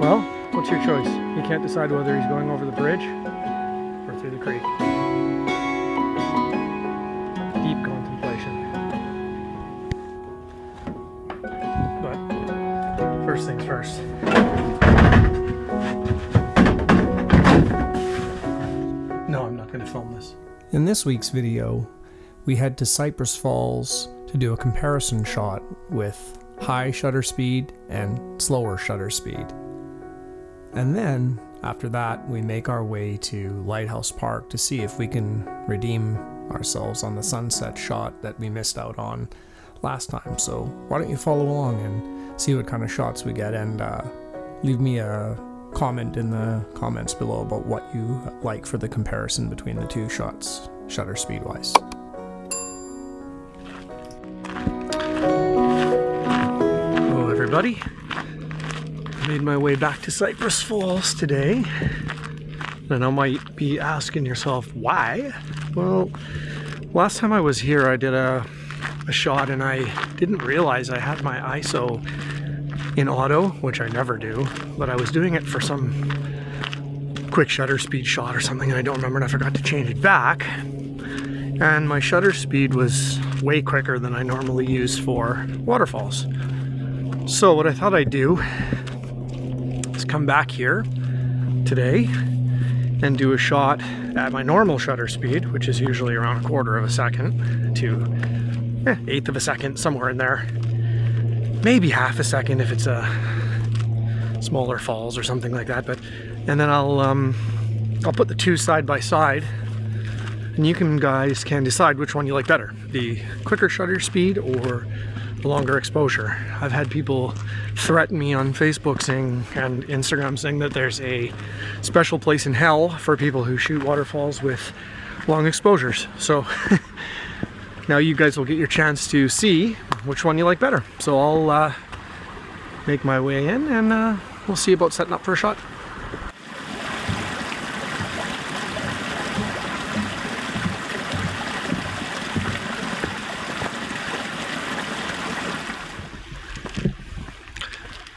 Well, what's your choice? You can't decide whether he's going over the bridge or through the creek. Deep contemplation. But first things first. No, I'm not going to film this. In this week's video, we head to Cypress Falls to do a comparison shot with high shutter speed and slower shutter speed. And then, after that, we make our way to Lighthouse Park to see if we can redeem ourselves on the sunset shot that we missed out on last time. So why don't you follow along and see what kind of shots we get, and leave me a comment in the comments below about what you like for the comparison between the two shots, shutter speed wise. Hello everybody. Made my way back to Cypress Falls today, and I might be asking yourself why. Well, last time I was here I did a shot and I didn't realize I had my ISO in auto, which I never do, but I was doing it for some quick shutter speed shot or something, and I don't remember, and I forgot to change it back, and my shutter speed was way quicker than I normally use for waterfalls. So what I thought I'd do is come back here today and do a shot at my normal shutter speed, which is usually around 1/4 of a second to 1/8 of a second, somewhere in there. Maybe 1/2 a second if it's a smaller falls or something like that. And then I'll put the two side by side, and you guys can decide which one you like better, the quicker shutter speed or the longer exposure. I've had people threaten me on Facebook saying, and Instagram saying, that there's a special place in hell for people who shoot waterfalls with long exposures. So now you guys will get your chance to see which one you like better. So I'll make my way in, and we'll see about setting up for a shot.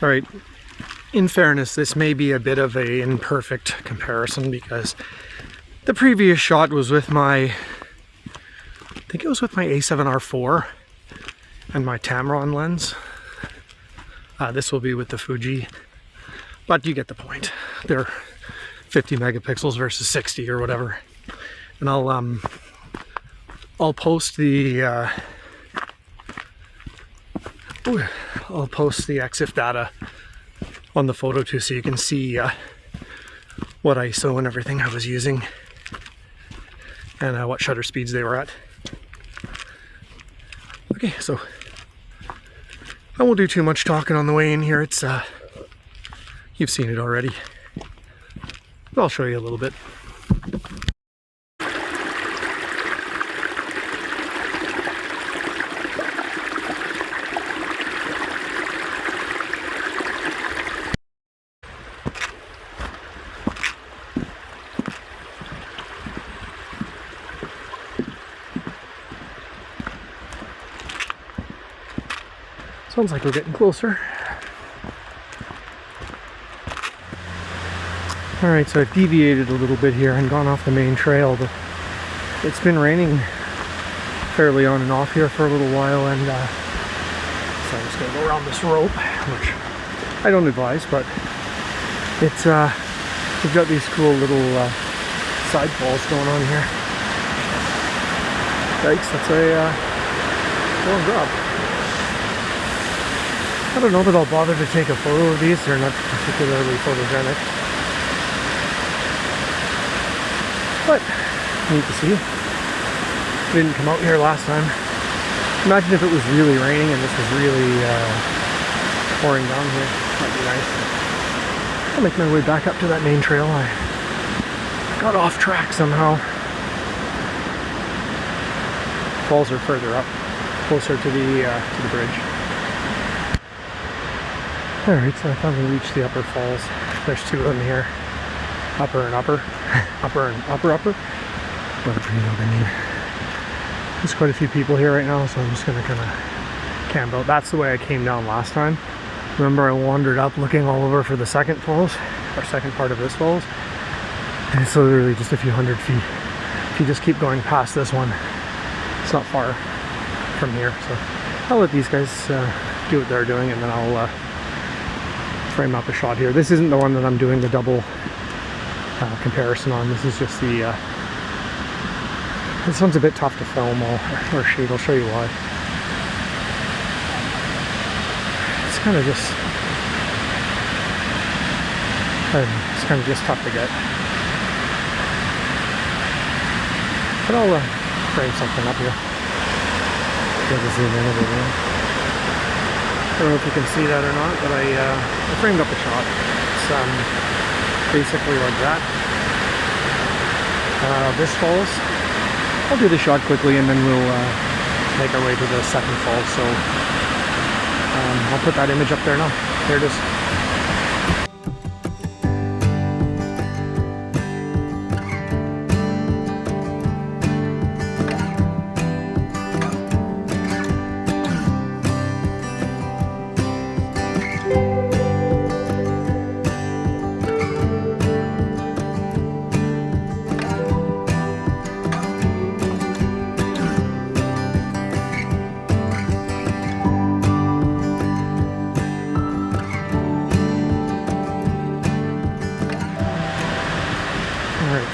All right, in fairness, this may be a bit of an imperfect comparison because the previous shot was with my, I think it was with my A7R4 and my Tamron lens. This will be with the Fuji, but you get the point. They're 50 megapixels versus 60 or whatever. And I'll post the I'll post the EXIF data on the photo too, so you can see what ISO and everything I was using, and what shutter speeds they were at. Okay, so I won't do too much talking on the way in here. It's you've seen it already, but I'll show you a little bit. Sounds like we're getting closer. Alright, so I've deviated a little bit here and gone off the main trail, but it's been raining fairly on and off here for a little while, and so I'm just going to go around this rope, which I don't advise, but it's we've got these cool little side falls going on here. Yikes, that's a long drop. I don't know that I'll bother to take a photo of these. They're not particularly photogenic, but neat to see. Didn't come out here last time. Imagine if it was really raining and this was really pouring down here. That'd be nice. I'll make my way back up to that main trail. I got off track somehow. Falls are further up, closer to the bridge. Alright, so I finally reached the upper falls. There's two of them here. Upper and upper. Upper and upper. Whatever, you know what I mean. There's quite a few people here right now, so I'm just going to kind of camp out. That's the way I came down last time. Remember, I wandered up looking all over for the second falls, or second part of this falls, and it's literally just a few hundred feet. If you just keep going past this one, it's not far from here. So I'll let these guys do what they're doing, and then I'll frame up a shot here. This isn't the one that I'm doing the double comparison on. This is just the this one's a bit tough to film or shoot. I'll show you why. It's kind of just tough to get. But I'll frame something up here. Get to zoom in a bit more. I don't know if you can see that or not, but I framed up a shot. It's basically like that. This falls. I'll do the shot quickly and then we'll make our way to the second fall. So I'll put that image up there now. There it is.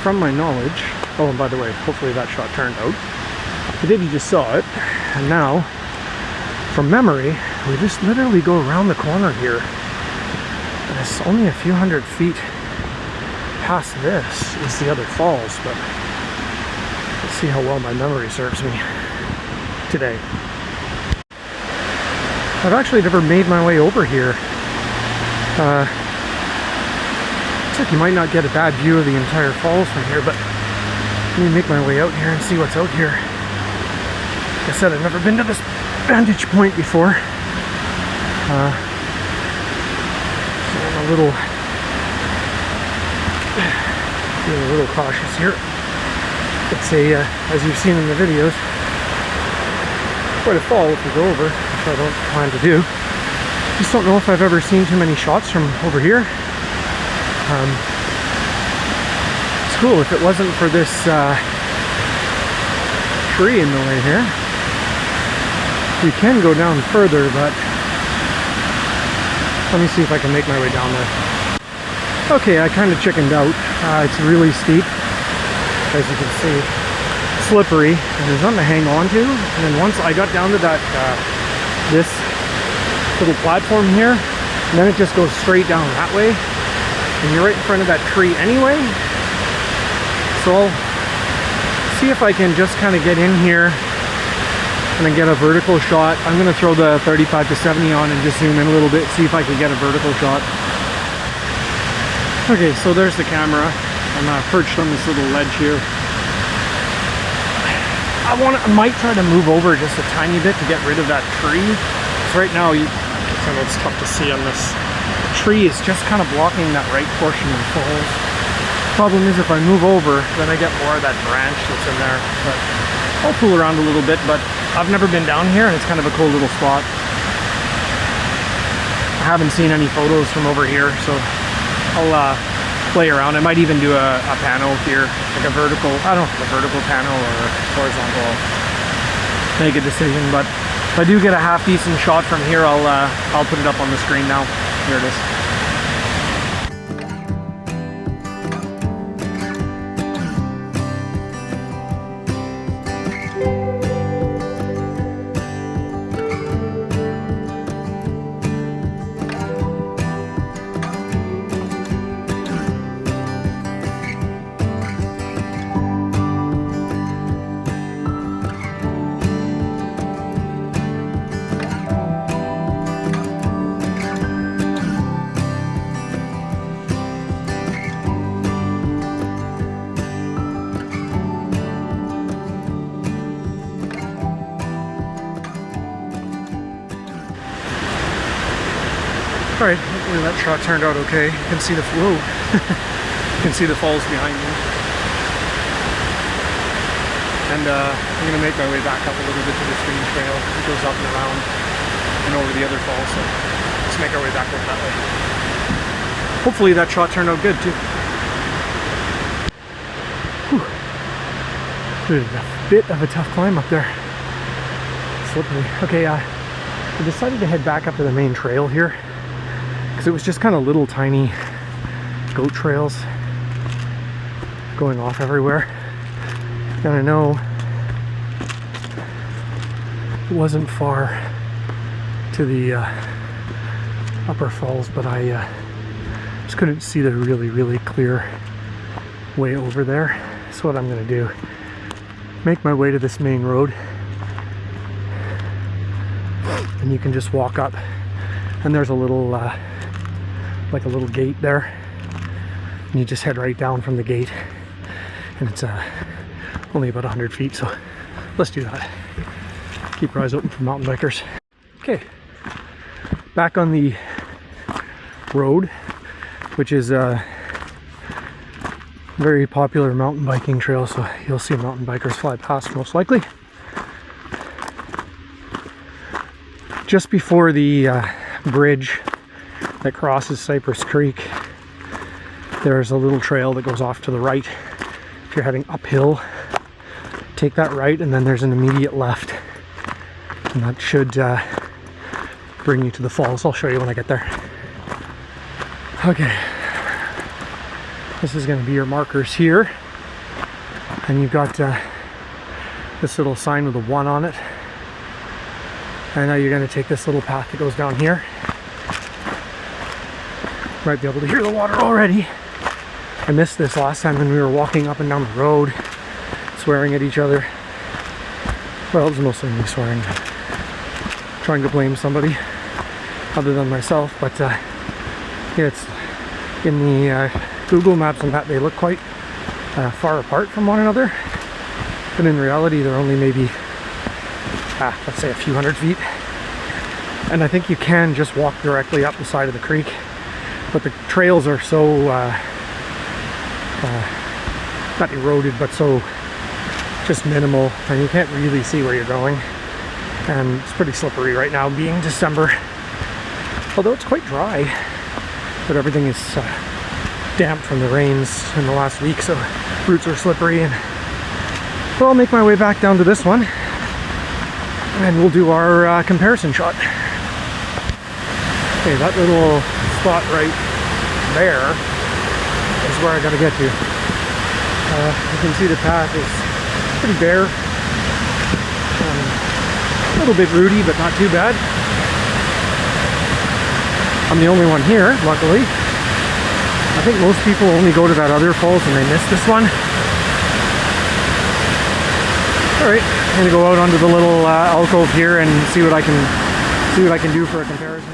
From my knowledge, oh, and by the way, hopefully that shot turned out. I did, you just saw it, and now, from memory, we just literally go around the corner here, and it's only a few hundred feet past this is the other falls, but let's see how well my memory serves me today. I've actually never made my way over here. Looks like you might not get a bad view of the entire falls from here, but let me make my way out here and see what's out here. Like I said, I've never been to this vantage point before. So I'm being a little cautious here. It's as you've seen in the videos, quite a fall if you go over, which I don't plan to do. Just don't know if I've ever seen too many shots from over here. It's cool. If it wasn't for this tree in the way here, we can go down further, but let me see if I can make my way down there. Okay, I kind of chickened out. It's really steep, as you can see, slippery, and there's nothing to hang on to. And then once I got down to that this little platform here, and then it just goes straight down that way. And you're right in front of that tree anyway. So I'll see if I can just kind of get in here and then get a vertical shot. I'm going to throw the 35 to 70 on and just zoom in a little bit, see if I can get a vertical shot. Okay, so there's the camera. I'm perched on this little ledge here. I might try to move over just a tiny bit to get rid of that tree. So right now, I know it's tough to see on this. Tree is just kind of blocking that right portion of the falls. Problem is, if I move over, then I get more of that branch that's in there. But I'll fool around a little bit, but I've never been down here and it's kind of a cool little spot. I haven't seen any photos from over here, so I'll play around. I might even do a pano here, like a vertical, I don't know if it's a vertical pano or a horizontal. I'll make a decision, but if I do get a half decent shot from here, I'll put it up on the screen now. Here it is. Alright, hopefully that shot turned out okay. You can see the whoa. You can see the falls behind me. And I'm gonna make my way back up a little bit to the stream trail. It goes up and around and over the other falls. So just make our way back over that way. Hopefully that shot turned out good too. Whew. A bit of a tough climb up there. Slippery. Okay, I decided to head back up to the main trail here because it was just kind of little tiny goat trails going off everywhere. And I know it wasn't far to the upper falls, but I just couldn't see the really clear way over there. So what I'm gonna do, make my way to this main road, and you can just walk up, and there's a little like a little gate there, and you just head right down from the gate, and it's only about 100 feet, so let's do that. Keep your eyes open for mountain bikers. Okay, back on the road, which is a very popular mountain biking trail, so you'll see mountain bikers fly past most likely. Just before the bridge that crosses Cypress Creek, there's a little trail that goes off to the right. If you're heading uphill, take that right, and then there's an immediate left, and that should bring you to the falls. I'll show you when I get there. Okay, this is going to be your markers here, and you've got this little sign with a 1 on it, and now you're going to take this little path that goes down here. Might be able to hear the water already. I missed this last time when we were walking up and down the road, swearing at each other. Well, it was mostly me swearing, trying to blame somebody other than myself, but yeah, it's in the Google Maps and that they look quite far apart from one another, but in reality they're only maybe let's say a few hundred feet, and I think you can just walk directly up the side of the creek, but the trails are so not eroded, but so just minimal, and you can't really see where you're going, and it's pretty slippery right now being December, although it's quite dry, but everything is damp from the rains in the last week, so roots are slippery. And well, I'll make my way back down to this one, and we'll do our comparison shot. Okay, that little spot right there is where I gotta get to. You can see the path is pretty bare, a little bit rooty, but not too bad. I'm the only one here, luckily. I think most people only go to that other falls and they miss this one. Alright, I'm gonna go out onto the little alcove here and see what I can do for a comparison.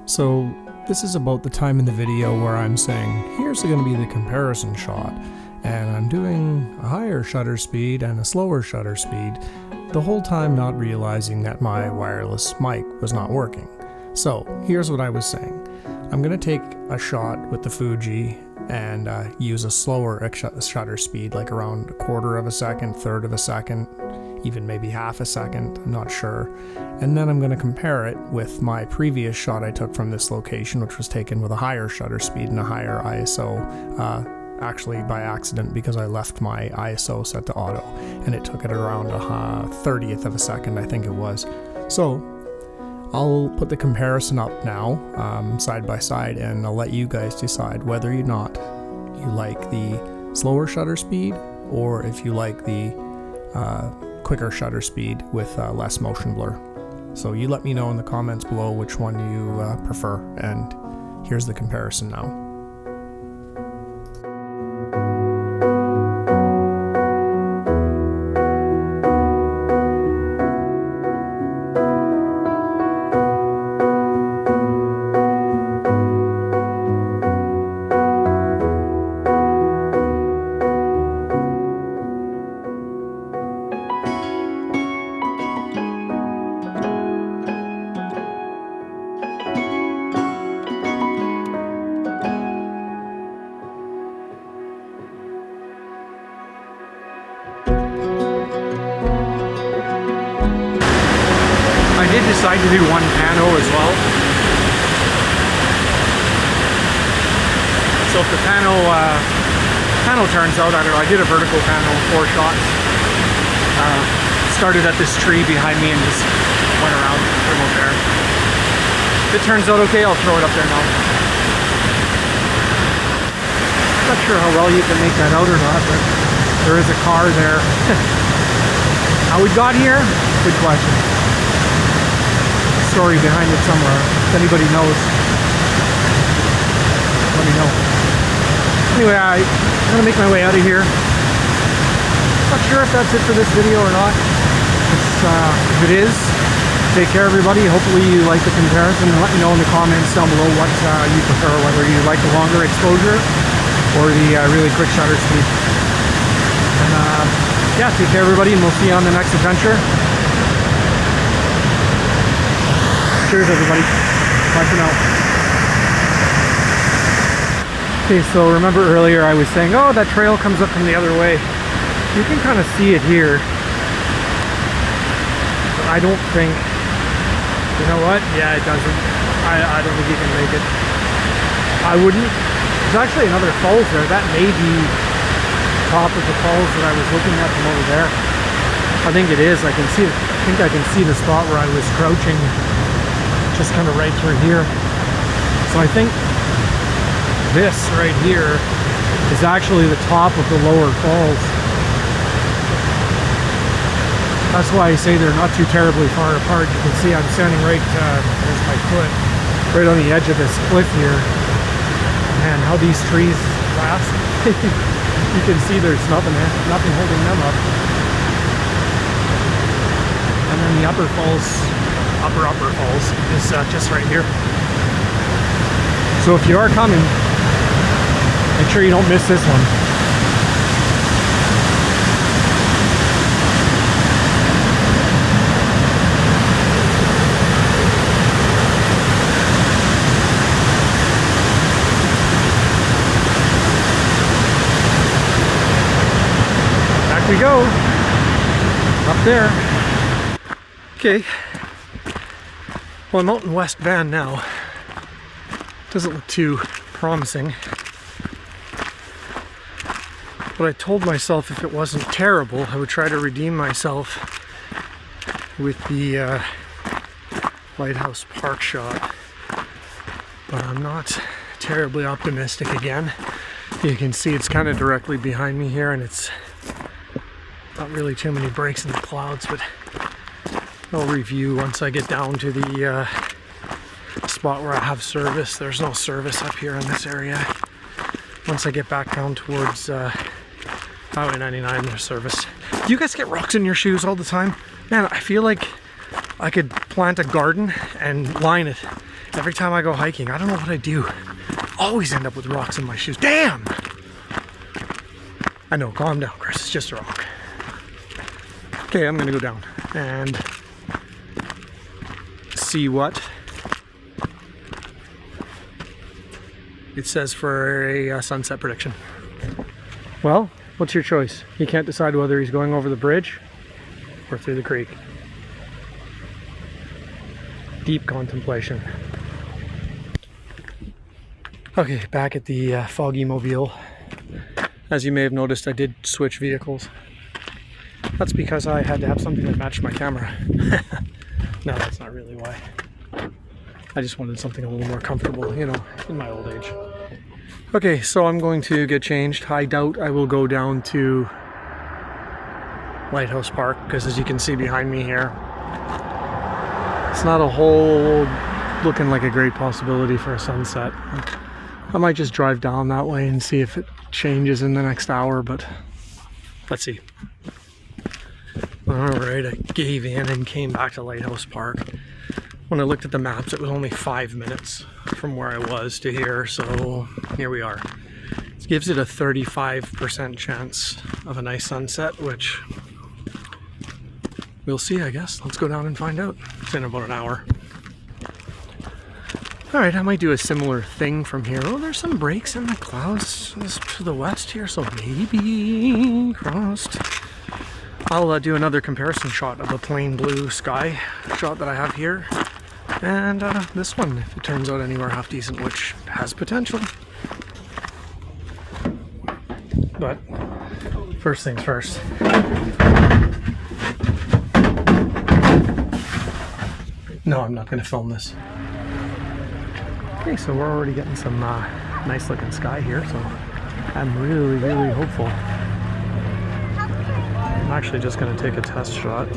So this is about the time in the video where I'm saying, here's going to be the comparison shot, and I'm doing a higher shutter speed and a slower shutter speed, the whole time not realizing that my wireless mic was not working. So here's what I was saying. I'm going to take a shot with the Fuji and use a slower shutter speed, like around 1/4 of a second, 1/3 of a second, even maybe 1/2 a second, I'm not sure. And then I'm going to compare it with my previous shot I took from this location, which was taken with a higher shutter speed and a higher ISO, actually by accident because I left my ISO set to auto, and it took it around a 30th of a second, I think it was. So I'll put the comparison up now, side by side, and I'll let you guys decide whether or not you like the slower shutter speed, or if you like the quicker shutter speed with less motion blur. So you let me know in the comments below which one you prefer, and here's the comparison now. I did decide to do one pano as well, So if the panel turns out, I did a vertical panel, 4 shots. Started at this tree behind me and just went around there. If it turns out okay, I'll throw it up there now. Not sure how well you can make that out or not, but there is a car there. How we got here? Good question. Story behind it somewhere. If anybody knows, let me know. Anyway, I'm gonna make my way out of here. Not sure if that's it for this video or not. If it is, take care everybody. Hopefully you like the comparison, and let me know in the comments down below what you prefer, whether you like the longer exposure or the really quick shutter speed. And yeah, take care everybody, and we'll see you on the next adventure. Cheers everybody. Bye for now. Okay, so remember earlier I was saying, oh, that trail comes up from the other way. You can kind of see it here. But I don't think, you know what? Yeah, it doesn't. I don't think you can make it. I wouldn't. There's actually another falls there. That may be top of the falls that I was looking at from over there. I think it is. I think I can see the spot where I was crouching, just kind of right through here. So I think this right here is actually the top of the lower falls. That's why I say they're not too terribly far apart. You can see I'm standing right, there's my foot, right on the edge of this cliff here. And how these trees last. You can see there's nothing holding them up. And then the upper falls, upper falls is just right here. So if you are coming, make sure you don't miss this one. Back we go. Up there. Okay. Well, I'm out in West Van now. Doesn't look too promising. But I told myself if it wasn't terrible, I would try to redeem myself with the Lighthouse Park shot. But I'm not terribly optimistic again. You can see it's kind of directly behind me here, and it's not really too many breaks in the clouds, but I'll review once I get down to the spot where I have service. There's no service up here in this area. Once I get back down towards Highway 99, there's service. Do you guys get rocks in your shoes all the time? Man, I feel like I could plant a garden and line it every time I go hiking. I don't know what I do. Always end up with rocks in my shoes. Damn! I know, calm down, Kris. It's just a rock. Okay, I'm gonna go down and see what it says for a sunset prediction. Well, what's your choice? He can't decide whether he's going over the bridge or through the creek. Deep contemplation. Okay, back at the Foggy mobile. As you may have noticed, I did switch vehicles. That's because I had to have something that matched my camera. No, that's not really why. I just wanted something a little more comfortable, you know, in my old age. Okay, so I'm going to get changed. I doubt I will go down to Lighthouse Park, because as you can see behind me here, it's not a whole looking like a great possibility for a sunset. I might just drive down that way and see if it changes in the next hour, but let's see. Alright, I gave in and came back to Lighthouse Park. When I looked at the maps, it was only 5 minutes from where I was to here, so here we are. It gives it a 35% chance of a nice sunset, which we'll see, I guess. Let's go down and find out. It's in about an hour. Alright, I might do a similar thing from here. Oh, there's some breaks in the clouds to the west here, so maybe crossed. I'll do another comparison shot of the plain blue sky shot that I have here, and this one, if it turns out anywhere half decent, which has potential. But first things first. No, I'm not going to film this. Okay, so we're already getting some nice looking sky here, so I'm really, really hopeful. I'm actually just going to take a test shot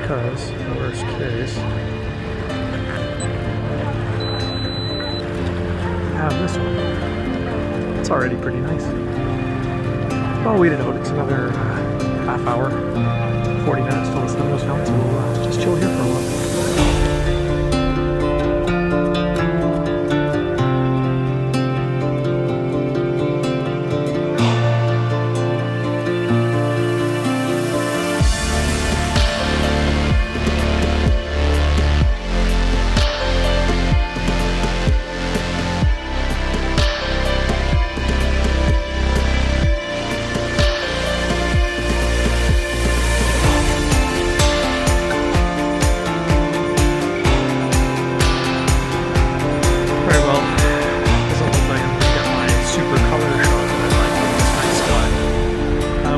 because, worst case, I have this one. It's already pretty nice. I'll wait it out. It's another half hour, 40 minutes till the sun goes down, so we'll just chill here for a while.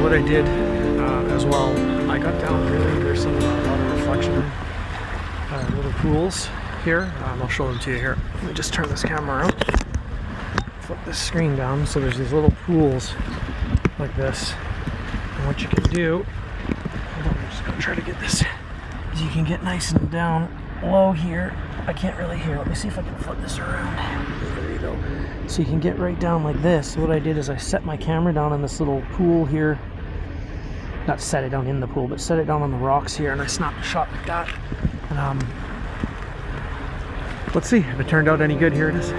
What I did as well, I got down really, there's a lot of reflection, little pools here. I'll show them to you here. Let me just turn this camera around, flip this screen down. So there's these little pools like this, and what you can do, hold on, I'm just gonna try to get this, is you can get nice and down low here. I can't really hear, let me see if I can flip this around. There you go. So you can get right down like this. So what I did is I set my camera down in this little pool here. Not set it down in the pool, but set it down on the rocks here, and I snapped a shot like that. And let's see if it turned out any good. Here it is.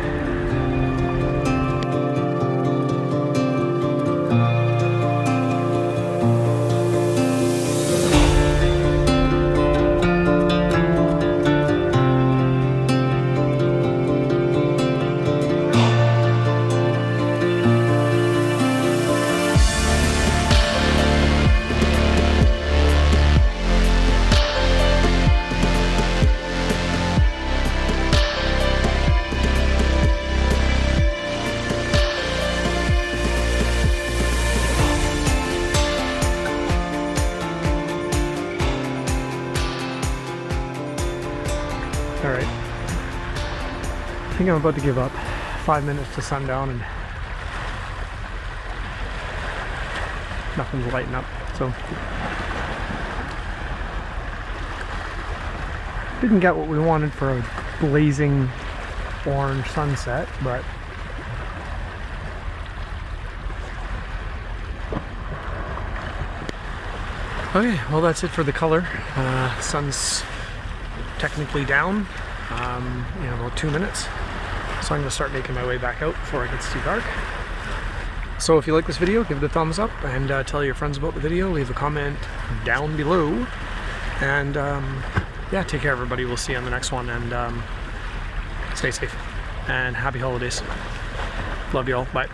Alright, I think I'm about to give up. 5 minutes to sundown and nothing's lighting up, so didn't get what we wanted for a blazing orange sunset, but okay, well that's it for the color. Sun's technically down in about 2 minutes, so I'm going to start making my way back out before it gets too dark. So if you like this video, give it a thumbs up, and tell your friends about the video. Leave a comment down below, and yeah, take care everybody. We'll see you on the next one, and stay safe and happy holidays. Love you all. Bye.